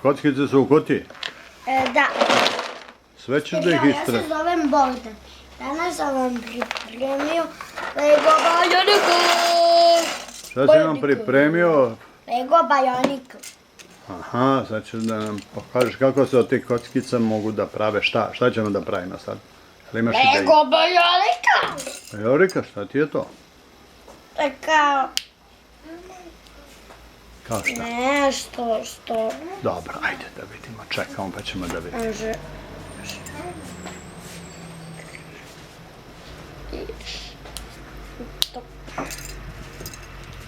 kockice su u kutiji? Da. Sve ćeš da ih Ja istre. se zovem Bogdan. Danas sam vam pripremio Lego Bionicle. Šta si nam pripremio? Lego Bionicle. Aha, sad ćeš da nam pokažeš kako se od tih kockica mogu da prave. Šta ćemo da pravimo sad? Jel imaš ideju? Lego Bionicle. Jorika, šta ti je to? To je kao Kao šta? nešto što Dobro, ajde da vidimo, čekamo pa ćemo da vidimo. može... To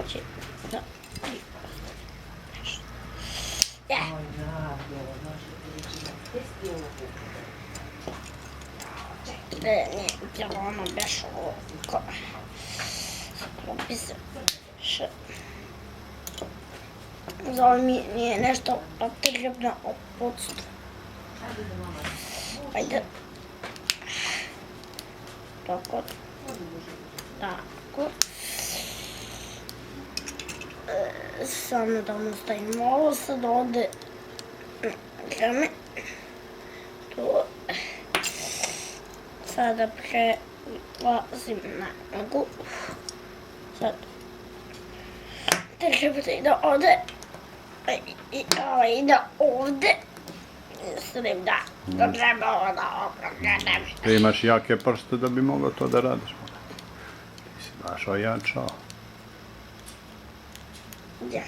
će da... Nie, ono beš ovako. Propise. Zove mi nije nešto potrebno oputstvo. Ajde. Tako. Tako. Samo da mu stavim ovo sad ovde. Grame. Tu. Sada prelazim na nogu. Sad. Treba da ide ovde. I ovo ide ovde. Mislim da treba ovo da oprogledam. Ti imaš jake prste da bi mogao to da radiš. Ti si baš ojačao. Ja.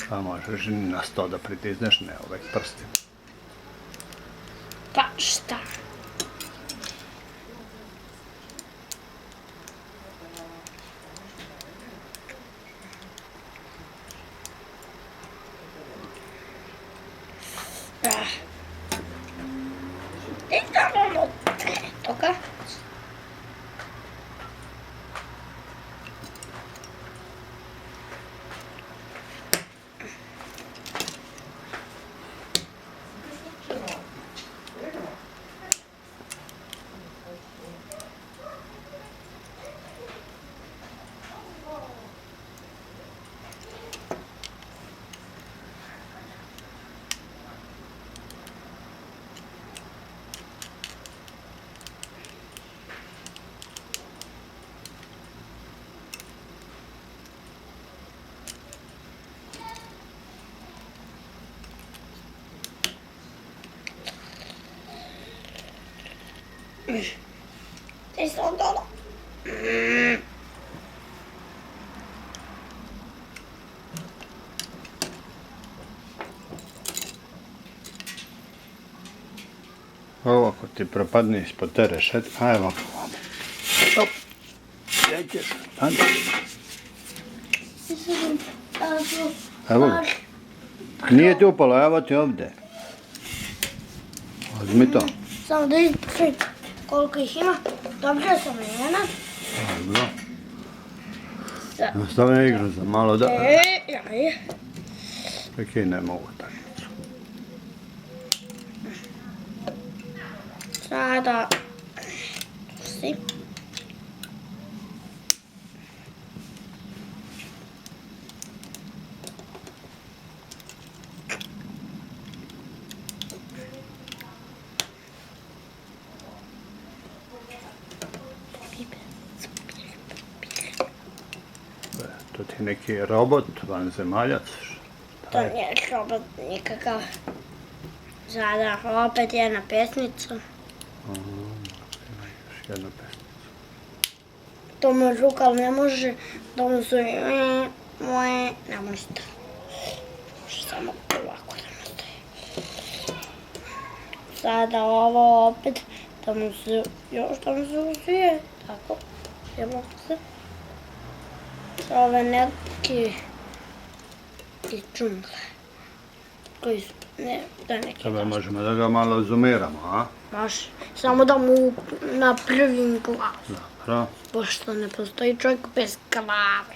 Pa možeš i na 100 da pritisneš, ne ove prsti. Pa šta? Toga? Ti sam dolo. Ovako ti propadne ispod te rešetke. Ajde ovako. Stop. Gdje ćeš? Ajde. Evo ga. Nije ti upalo, evo ti ovdje. Uzmi to. Samo da vidim koliko ih ima. Dobro sam jedna. Dobro. Nastavljam igru za malo da... Jaj. Neki ne mogu takmicu. Sada... Si. To ti je neki robot, vanzemaljac. To nije robot nikakav. Sada opet jedna pesnica. Ima još jedna pesnica. To mu ruka, ali ne može da mu se... Moje... Ne može to. Može samo ovako da mu stoji. Sada ovo opet da mu se... Još da mu se uzije. Tako. Evo se. Ove neki... Iz džungle. Koji su... Ne, da neki... Sada možemo da ga malo zoomiramo, a? Može. Samo da mu napravim glavu. Dobro. Pošto ne postoji čovjek bez glave.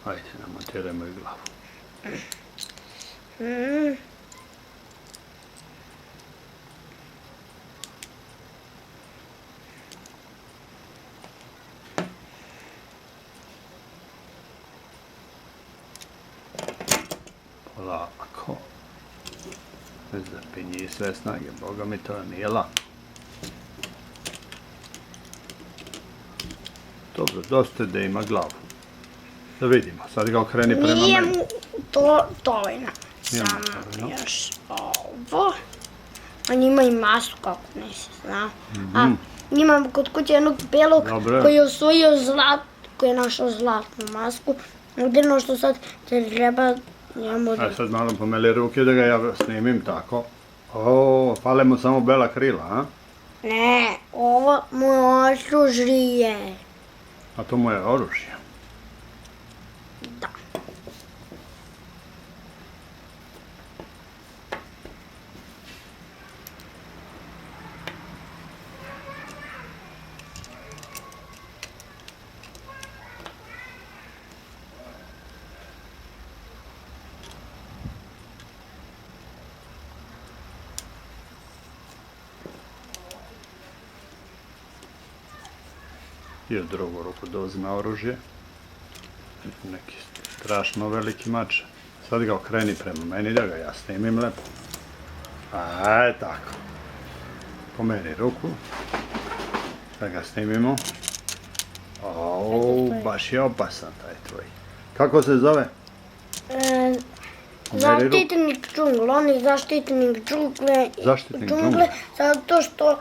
Ajde, namontirajmo i glavu. Lako. Bez zapinji sve snage. Boga mi to nije lako. Dobro, dosta da ima glavu. Da vidimo, sad ga okreni prema Nije meni. mu dovoljno. Nije mu Samo dovoljno. još ovo. On ima i masku, kako ne se zna. A imam kod kuće jednog belog Dobro. koji je osvojio koji je našao zlatnu masku. Jedino što sad treba njemu da... A sad malo pomeli ruke da ga ja snimim tako. O, fale mu samo bela krila, a? Ne, ovo mu je oružje. A to mu je oružje. Da. I u drugu ruku da uzme oružje. Neki strašno veliki mač. Sad ga okreni prema meni da ga ja snimim lepo. Aj, tako. Pomeri ruku. Da ga snimimo. O, baš je opasan taj tvoj. Kako se zove? Zaštitnik džungle, on je zaštitnik džungle. Zaštitnik džungle? Zato što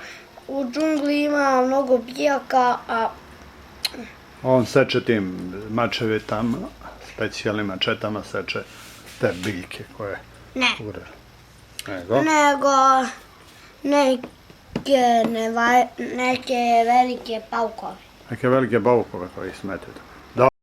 u džungli ima mnogo bijaka, a On seče tim mačevetama, specijalnim mačetama seče te biljke koje ne, ure. Nego? neke velike paukove. Neke velike baukove koji smetaju.